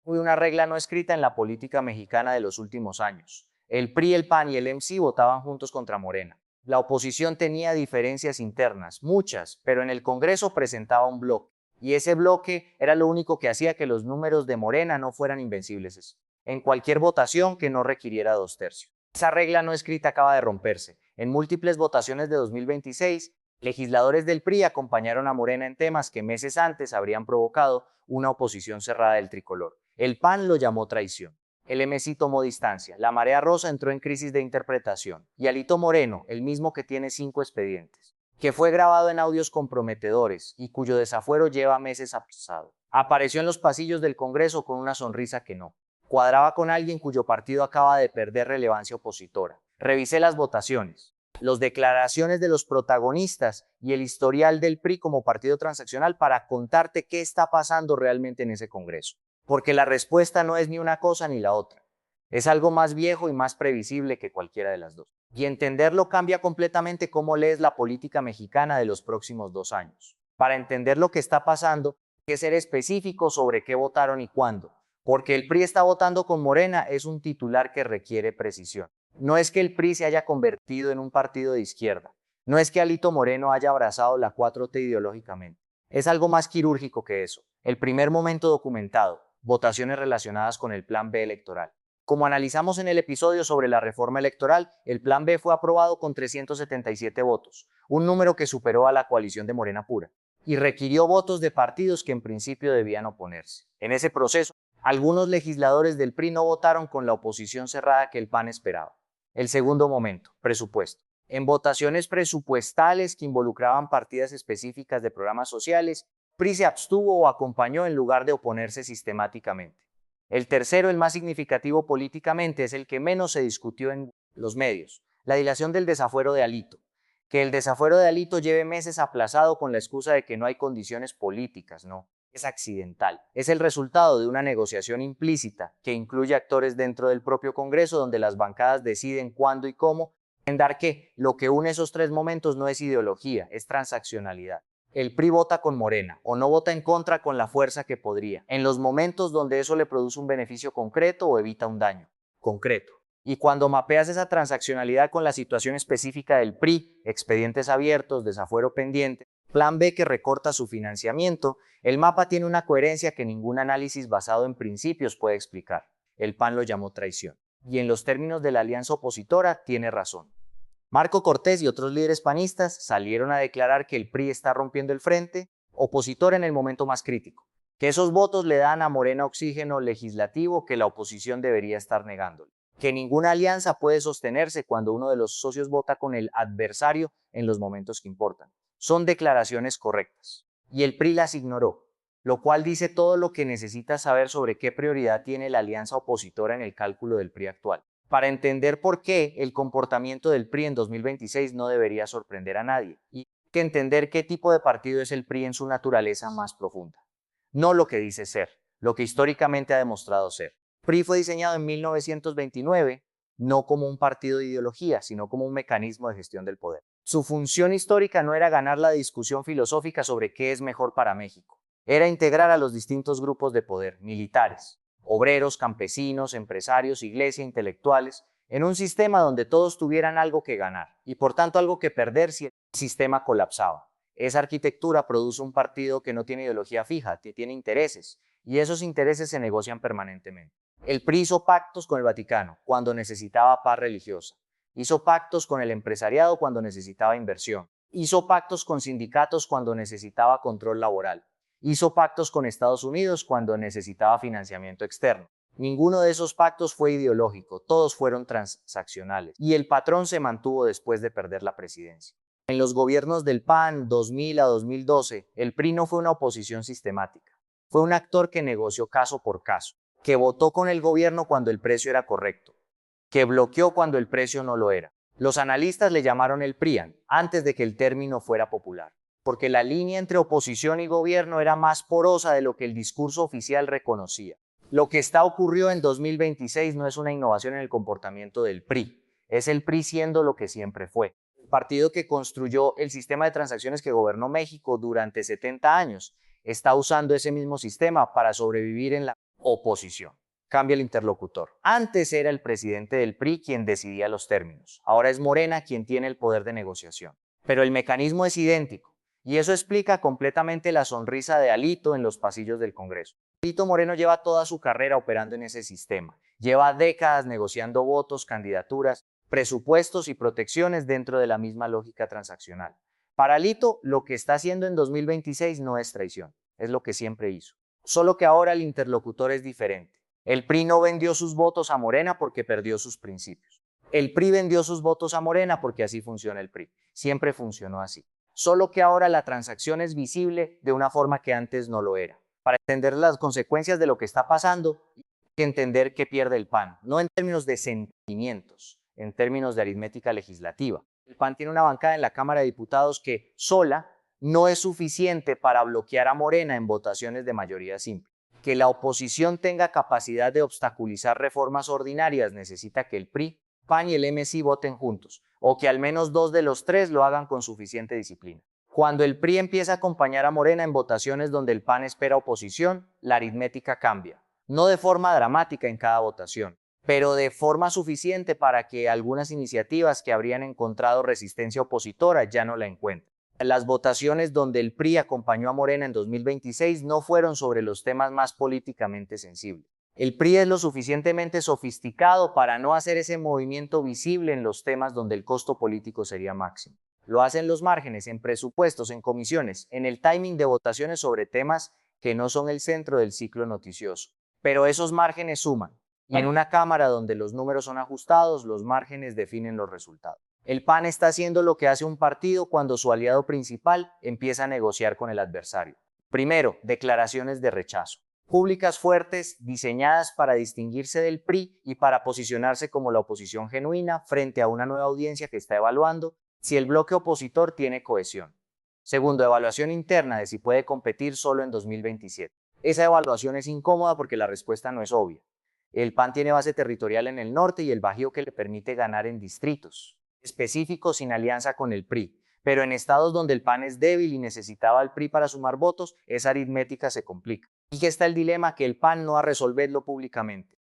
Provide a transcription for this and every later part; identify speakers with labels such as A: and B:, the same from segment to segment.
A: Hubo una regla no escrita en la política mexicana de los últimos años. El PRI, el PAN y el MC votaban juntos contra Morena. La oposición tenía diferencias internas, muchas, pero en el Congreso presentaba un bloque. Y ese bloque era lo único que hacía que los números de Morena no fueran invencibles en cualquier votación que no requiriera 2/3. Esa regla no escrita acaba de romperse. En múltiples votaciones de 2026, legisladores del PRI acompañaron a Morena en temas que meses antes habrían provocado una oposición cerrada del tricolor. El PAN lo llamó traición. El MC tomó distancia. La Marea Rosa entró en crisis de interpretación. Y Alito Moreno, el mismo que tiene 5 expedientes, que fue grabado en audios comprometedores y cuyo desafuero lleva meses aplazado, apareció en los pasillos del Congreso con una sonrisa que no cuadraba con alguien cuyo partido acaba de perder relevancia opositora. Revisé las votaciones, las declaraciones de los protagonistas y el historial del PRI como partido transaccional para contarte qué está pasando realmente en ese Congreso. Porque la respuesta no es ni una cosa ni la otra. Es algo más viejo y más previsible que cualquiera de las dos. Y entenderlo cambia completamente cómo lees la política mexicana de los próximos 2 años. Para entender lo que está pasando, hay que ser específico sobre qué votaron y cuándo. Porque el PRI está votando con Morena es un titular que requiere precisión. No es que el PRI se haya convertido en un partido de izquierda. No es que Alito Moreno haya abrazado la 4T ideológicamente. Es algo más quirúrgico que eso. El primer momento documentado, votaciones relacionadas con el Plan B electoral. Como analizamos en el episodio sobre la reforma electoral, el Plan B fue aprobado con 377 votos, un número que superó a la coalición de Morena Pura, y requirió votos de partidos que en principio debían oponerse. En ese proceso, algunos legisladores del PRI no votaron con la oposición cerrada que el PAN esperaba. El segundo momento, presupuesto. En votaciones presupuestales que involucraban partidas específicas de programas sociales, PRI se abstuvo o acompañó en lugar de oponerse sistemáticamente. El tercero, el más significativo políticamente, es el que menos se discutió en los medios, la dilación del desafuero de Alito. Que el desafuero de Alito lleve meses aplazado con la excusa de que no hay condiciones políticas, no. Es accidental. Es el resultado de una negociación implícita que incluye actores dentro del propio Congreso donde las bancadas deciden cuándo y cómo en dar que lo que une esos 3 momentos no es ideología, es transaccionalidad. El PRI vota con Morena o no vota en contra con la fuerza que podría, en los momentos donde eso le produce un beneficio concreto o evita un daño concreto. Y cuando mapeas esa transaccionalidad con la situación específica del PRI, expedientes abiertos, desafuero pendiente, Plan B que recorta su financiamiento, el mapa tiene una coherencia que ningún análisis basado en principios puede explicar. El PAN lo llamó traición. Y en los términos de la alianza opositora, tiene razón. Marco Cortés y otros líderes panistas salieron a declarar que el PRI está rompiendo el frente opositor en el momento más crítico, que esos votos le dan a Morena oxígeno legislativo que la oposición debería estar negándole, que ninguna alianza puede sostenerse cuando uno de los socios vota con el adversario en los momentos que importan. Son declaraciones correctas, y el PRI las ignoró, lo cual dice todo lo que necesitas saber sobre qué prioridad tiene la alianza opositora en el cálculo del PRI actual. Para entender por qué el comportamiento del PRI en 2026 no debería sorprender a nadie, y que entender qué tipo de partido es el PRI en su naturaleza más profunda. No lo que dice ser, lo que históricamente ha demostrado ser. PRI fue diseñado en 1929 no como un partido de ideología, sino como un mecanismo de gestión del poder. Su función histórica no era ganar la discusión filosófica sobre qué es mejor para México, era integrar a los distintos grupos de poder, militares, obreros, campesinos, empresarios, iglesia, intelectuales, en un sistema donde todos tuvieran algo que ganar y por tanto algo que perder si el sistema colapsaba. Esa arquitectura produce un partido que no tiene ideología fija, que tiene intereses, y esos intereses se negocian permanentemente. El PRI hizo pactos con el Vaticano cuando necesitaba paz religiosa, hizo pactos con el empresariado cuando necesitaba inversión, hizo pactos con sindicatos cuando necesitaba control laboral, hizo pactos con Estados Unidos cuando necesitaba financiamiento externo. Ninguno de esos pactos fue ideológico, todos fueron transaccionales, y el patrón se mantuvo después de perder la presidencia. En los gobiernos del PAN 2000 a 2012, el PRI no fue una oposición sistemática, fue un actor que negoció caso por caso, que votó con el gobierno cuando el precio era correcto, que bloqueó cuando el precio no lo era. Los analistas le llamaron el PRIAN antes de que el término fuera popular, porque la línea entre oposición y gobierno era más porosa de lo que el discurso oficial reconocía. Lo que ocurrió en 2026 no es una innovación en el comportamiento del PRI, es el PRI siendo lo que siempre fue. El partido que construyó el sistema de transacciones que gobernó México durante 70 años está usando ese mismo sistema para sobrevivir en la oposición. Cambia el interlocutor. Antes era el presidente del PRI quien decidía los términos. Ahora es Morena quien tiene el poder de negociación. Pero el mecanismo es idéntico. Y eso explica completamente la sonrisa de Alito en los pasillos del Congreso. Alito Moreno lleva toda su carrera operando en ese sistema. Lleva décadas negociando votos, candidaturas, presupuestos y protecciones dentro de la misma lógica transaccional. Para Alito, lo que está haciendo en 2026 no es traición, es lo que siempre hizo. Solo que ahora el interlocutor es diferente. El PRI no vendió sus votos a Morena porque perdió sus principios. El PRI vendió sus votos a Morena porque así funciona el PRI. Siempre funcionó así. Solo que ahora la transacción es visible de una forma que antes no lo era. Para entender las consecuencias de lo que está pasando, hay que entender que pierde el PAN, no en términos de sentimientos, en términos de aritmética legislativa. El PAN tiene una bancada en la Cámara de Diputados que sola no es suficiente para bloquear a Morena en votaciones de mayoría simple. Que la oposición tenga capacidad de obstaculizar reformas ordinarias necesita que el PRI, PAN y el MSI voten juntos, o que al menos 2 de los 3 lo hagan con suficiente disciplina. Cuando el PRI empieza a acompañar a Morena en votaciones donde el PAN espera oposición, la aritmética cambia. No de forma dramática en cada votación, pero de forma suficiente para que algunas iniciativas que habrían encontrado resistencia opositora ya no la encuentren. Las votaciones donde el PRI acompañó a Morena en 2026 no fueron sobre los temas más políticamente sensibles. El PRI es lo suficientemente sofisticado para no hacer ese movimiento visible en los temas donde el costo político sería máximo. Lo hace en los márgenes, en presupuestos, en comisiones, en el timing de votaciones sobre temas que no son el centro del ciclo noticioso. Pero esos márgenes suman, y en una Cámara donde los números son ajustados, los márgenes definen los resultados. El PAN está haciendo lo que hace un partido cuando su aliado principal empieza a negociar con el adversario. Primero, declaraciones de rechazo, públicas fuertes diseñadas para distinguirse del PRI y para posicionarse como la oposición genuina frente a una nueva audiencia que está evaluando si el bloque opositor tiene cohesión. Segundo, evaluación interna de si puede competir solo en 2027. Esa evaluación es incómoda porque la respuesta no es obvia. El PAN tiene base territorial en el norte y el Bajío que le permite ganar en distritos específicos sin alianza con el PRI, pero en estados donde el PAN es débil y necesitaba al PRI para sumar votos, esa aritmética se complica. Y que está el dilema que el PAN no va a resolverlo públicamente.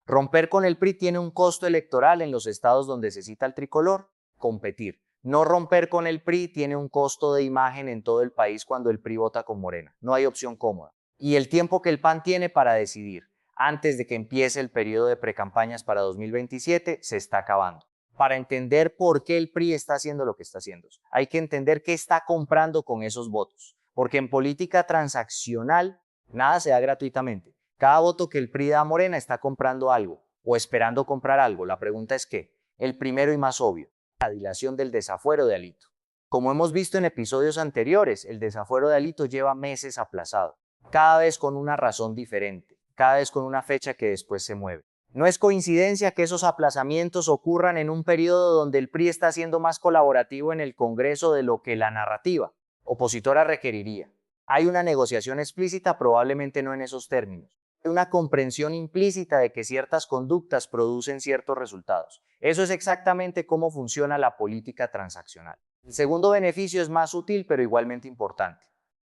A: Romper con el PRI tiene un costo electoral en los estados donde se cita el tricolor, competir. No romper con el PRI tiene un costo de imagen en todo el país cuando el PRI vota con Morena. No hay opción cómoda. Y el tiempo que el PAN tiene para decidir, antes de que empiece el periodo de precampañas para 2027, se está acabando. Para entender por qué el PRI está haciendo lo que está haciendo, hay que entender qué está comprando con esos votos. Porque en política transaccional, nada se da gratuitamente. Cada voto que el PRI da a Morena está comprando algo o esperando comprar algo. La pregunta es ¿qué? El primero y más obvio, la dilación del desafuero de Alito. Como hemos visto en episodios anteriores, el desafuero de Alito lleva meses aplazado, cada vez con una razón diferente, cada vez con una fecha que después se mueve. No es coincidencia que esos aplazamientos ocurran en un periodo donde el PRI está siendo más colaborativo en el Congreso de lo que la narrativa opositora requeriría. Hay una negociación explícita, probablemente no en esos términos. Hay una comprensión implícita de que ciertas conductas producen ciertos resultados. Eso es exactamente cómo funciona la política transaccional. El segundo beneficio es más sutil, pero igualmente importante.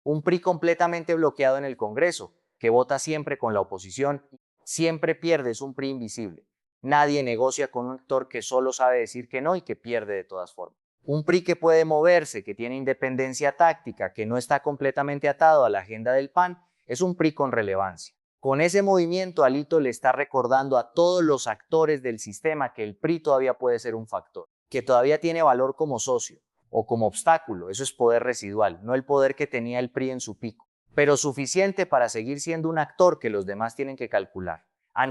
A: Un PRI completamente bloqueado en el Congreso, que vota siempre con la oposición, siempre pierde, es un PRI invisible. Nadie negocia con un actor que solo sabe decir que no y que pierde de todas formas. Un PRI que puede moverse, que tiene independencia táctica, que no está completamente atado a la agenda del PAN, es un PRI con relevancia. Con ese movimiento, Alito le está recordando a todos los actores del sistema que el PRI todavía puede ser un factor, que todavía tiene valor como socio o como obstáculo. Eso es poder residual, no el poder que tenía el PRI en su pico, pero suficiente para seguir siendo un actor que los demás tienen que calcular.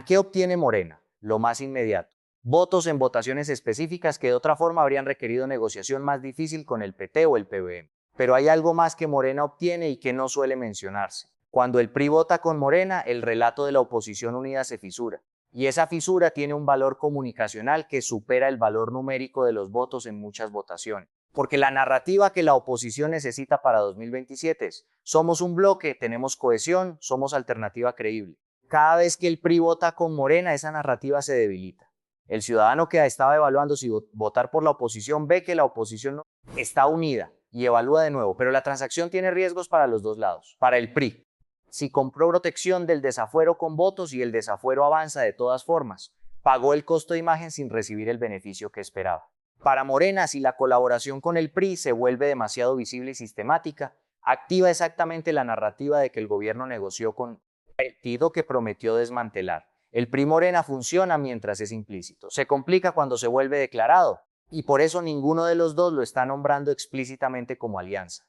A: ¿Qué obtiene Morena? Lo más inmediato. Votos en votaciones específicas que de otra forma habrían requerido negociación más difícil con el PT o el PBM. Pero hay algo más que Morena obtiene y que no suele mencionarse. Cuando el PRI vota con Morena, el relato de la oposición unida se fisura. Y esa fisura tiene un valor comunicacional que supera el valor numérico de los votos en muchas votaciones. Porque la narrativa que la oposición necesita para 2027 es: somos un bloque, tenemos cohesión, somos alternativa creíble. Cada vez que el PRI vota con Morena, esa narrativa se debilita. El ciudadano que estaba evaluando si votar por la oposición ve que la oposición no está unida y evalúa de nuevo, pero la transacción tiene riesgos para los dos lados. Para el PRI, Si compró protección del desafuero con votos y el desafuero avanza de todas formas, pagó el costo de imagen sin recibir el beneficio que esperaba. Para Morena, si la colaboración con el PRI se vuelve demasiado visible y sistemática, activa exactamente la narrativa de que el gobierno negoció con un partido que prometió desmantelar. El PRI Morena funciona mientras es implícito, se complica cuando se vuelve declarado, y por eso ninguno de los dos lo está nombrando explícitamente como alianza.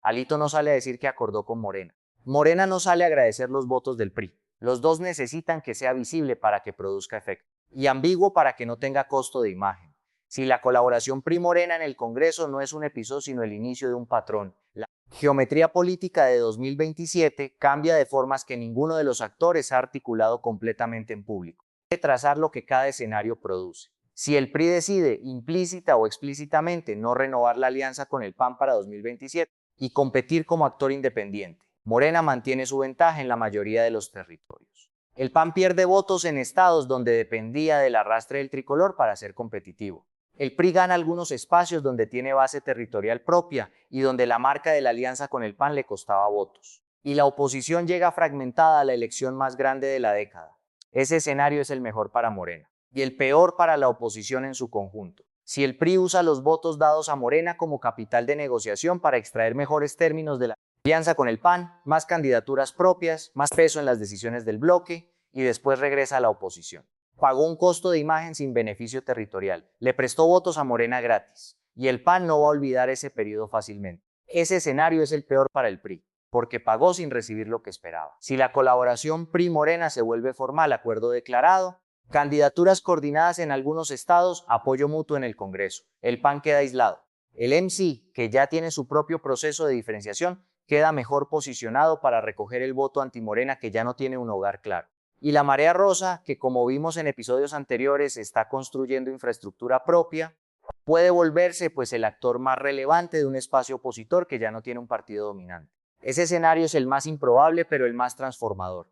A: Alito no sale a decir que acordó con Morena. Morena no sale a agradecer los votos del PRI. Los dos necesitan que sea visible para que produzca efecto, y ambiguo para que no tenga costo de imagen. Si la colaboración PRI-Morena en el Congreso no es un episodio sino el inicio de un patrón, la geometría política de 2027 cambia de formas que ninguno de los actores ha articulado completamente en público. Hay que trazar lo que cada escenario produce. Si el PRI decide, implícita o explícitamente, no renovar la alianza con el PAN para 2027 y competir como actor independiente, Morena mantiene su ventaja en la mayoría de los territorios. El PAN pierde votos en estados donde dependía del arrastre del tricolor para ser competitivo. El PRI gana algunos espacios donde tiene base territorial propia y donde la marca de la alianza con el PAN le costaba votos. Y la oposición llega fragmentada a la elección más grande de la década. Ese escenario es el mejor para Morena y el peor para la oposición en su conjunto. Si el PRI usa los votos dados a Morena como capital de negociación para extraer mejores términos de la alianza con el PAN, más candidaturas propias, más peso en las decisiones del bloque y después regresa a la oposición. Pagó un costo de imagen sin beneficio territorial, le prestó votos a Morena gratis, y el PAN no va a olvidar ese periodo fácilmente. Ese escenario es el peor para el PRI, porque pagó sin recibir lo que esperaba. Si la colaboración PRI-Morena se vuelve formal, acuerdo declarado, candidaturas coordinadas en algunos estados, apoyo mutuo en el Congreso, el PAN queda aislado. El MC, que ya tiene su propio proceso de diferenciación, queda mejor posicionado para recoger el voto antimorena que ya no tiene un hogar claro. Y la marea rosa, que como vimos en episodios anteriores está construyendo infraestructura propia, puede volverse pues el actor más relevante de un espacio opositor que ya no tiene un partido dominante. Ese escenario es el más improbable pero el más transformador,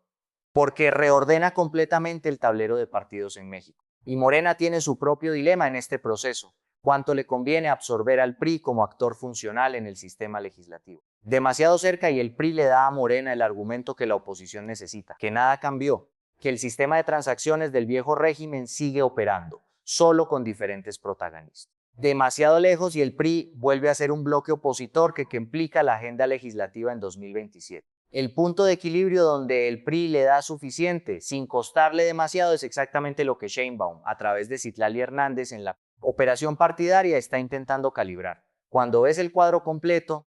A: porque reordena completamente el tablero de partidos en México. Y Morena tiene su propio dilema en este proceso. ¿Cuánto le conviene absorber al PRI como actor funcional en el sistema legislativo? Demasiado cerca y el PRI le da a Morena el argumento que la oposición necesita, que nada cambió, que el sistema de transacciones del viejo régimen sigue operando, solo con diferentes protagonistas. Demasiado lejos y el PRI vuelve a ser un bloque opositor que implica la agenda legislativa en 2027. El punto de equilibrio donde el PRI le da suficiente sin costarle demasiado es exactamente lo que Sheinbaum, a través de Citlali Hernández en la operación partidaria, está intentando calibrar. Cuando ves el cuadro completo,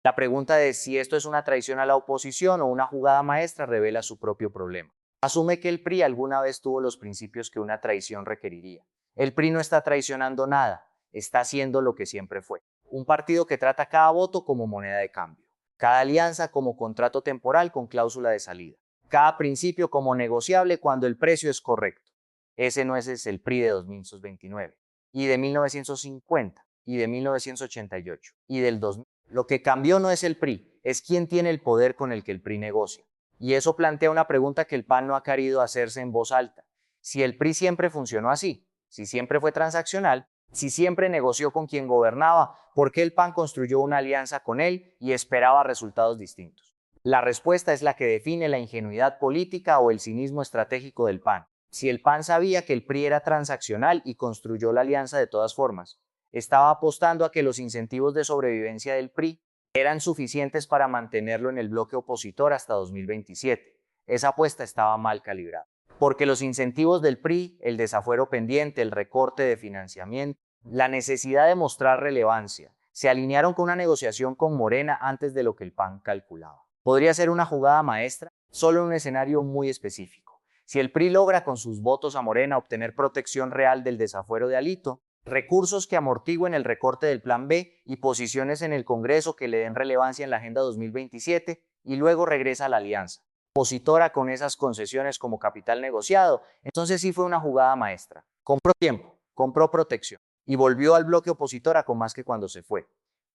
A: la pregunta de si esto es una traición a la oposición o una jugada maestra revela su propio problema. Asume que el PRI alguna vez tuvo los principios que una traición requeriría. El PRI no está traicionando nada, está haciendo lo que siempre fue. Un partido que trata cada voto como moneda de cambio, cada alianza como contrato temporal con cláusula de salida, cada principio como negociable cuando el precio es correcto. Ese no es el PRI de 2029, y de 1950, y de 1988, y del 2000. Lo que cambió no es el PRI, es quién tiene el poder con el que el PRI negocia. Y eso plantea una pregunta que el PAN no ha querido hacerse en voz alta. Si el PRI siempre funcionó así, si siempre fue transaccional, si siempre negoció con quien gobernaba, ¿por qué el PAN construyó una alianza con él y esperaba resultados distintos? La respuesta es la que define la ingenuidad política o el cinismo estratégico del PAN. Si el PAN sabía que el PRI era transaccional y construyó la alianza de todas formas, estaba apostando a que los incentivos de sobrevivencia del PRI eran suficientes para mantenerlo en el bloque opositor hasta 2027. Esa apuesta estaba mal calibrada, porque los incentivos del PRI, el desafuero pendiente, el recorte de financiamiento, la necesidad de mostrar relevancia, se alinearon con una negociación con Morena antes de lo que el PAN calculaba. Podría ser una jugada maestra, solo en un escenario muy específico. Si el PRI logra con sus votos a Morena obtener protección real del desafuero de Alito, recursos que amortigüen el recorte del Plan B y posiciones en el Congreso que le den relevancia en la Agenda 2027 y luego regresa a la alianza, opositora con esas concesiones como capital negociado, entonces sí fue una jugada maestra. Compró tiempo, compró protección y volvió al bloque opositora con más que cuando se fue.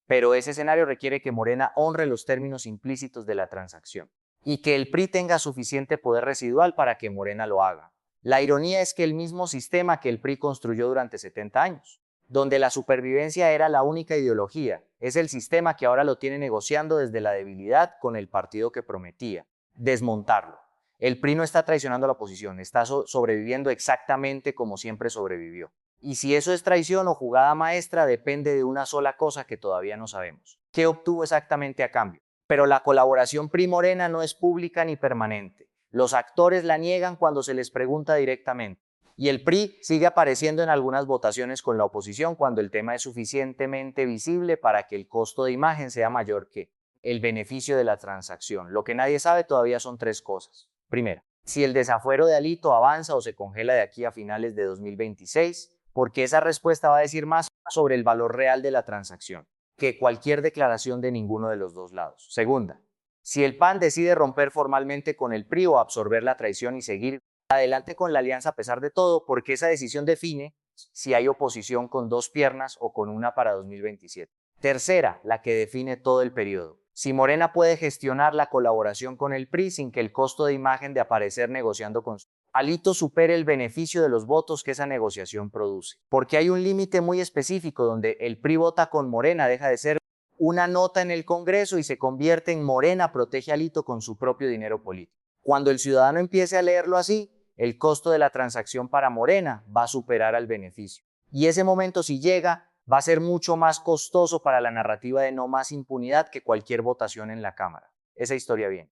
A: Pero ese escenario requiere que Morena honre los términos implícitos de la transacción y que el PRI tenga suficiente poder residual para que Morena lo haga. La ironía es que el mismo sistema que el PRI construyó durante 70 años, donde la supervivencia era la única ideología, es el sistema que ahora lo tiene negociando desde la debilidad con el partido que prometía. desmontarlo. El PRI no está traicionando a la oposición, está sobreviviendo exactamente como siempre sobrevivió. Y si eso es traición o jugada maestra depende de una sola cosa que todavía no sabemos. ¿Qué obtuvo exactamente a cambio? Pero la colaboración PRI-Morena no es pública ni permanente. Los actores la niegan cuando se les pregunta directamente. Y el PRI sigue apareciendo en algunas votaciones con la oposición cuando el tema es suficientemente visible para que el costo de imagen sea mayor que el beneficio de la transacción. Lo que nadie sabe todavía son tres cosas. Primera, si el desafuero de Alito avanza o se congela de aquí a finales de 2026, porque esa respuesta va a decir más sobre el valor real de la transacción que cualquier declaración de ninguno de los dos lados. Segunda, si el PAN decide romper formalmente con el PRI o absorber la traición y seguir adelante con la alianza a pesar de todo, porque esa decisión define si hay oposición con dos piernas o con una para 2027. Tercera, la que define todo el periodo. Si Morena puede gestionar la colaboración con el PRI sin que el costo de imagen de aparecer negociando con Alito supere el beneficio de los votos que esa negociación produce. Porque hay un límite muy específico donde el PRI vota con Morena, deja de ser una nota en el Congreso y se convierte en Morena protege a Alito con su propio dinero político. Cuando el ciudadano empiece a leerlo así, el costo de la transacción para Morena va a superar al beneficio. Y ese momento, si llega, va a ser mucho más costoso para la narrativa de no más impunidad que cualquier votación en la Cámara. Esa historia viene.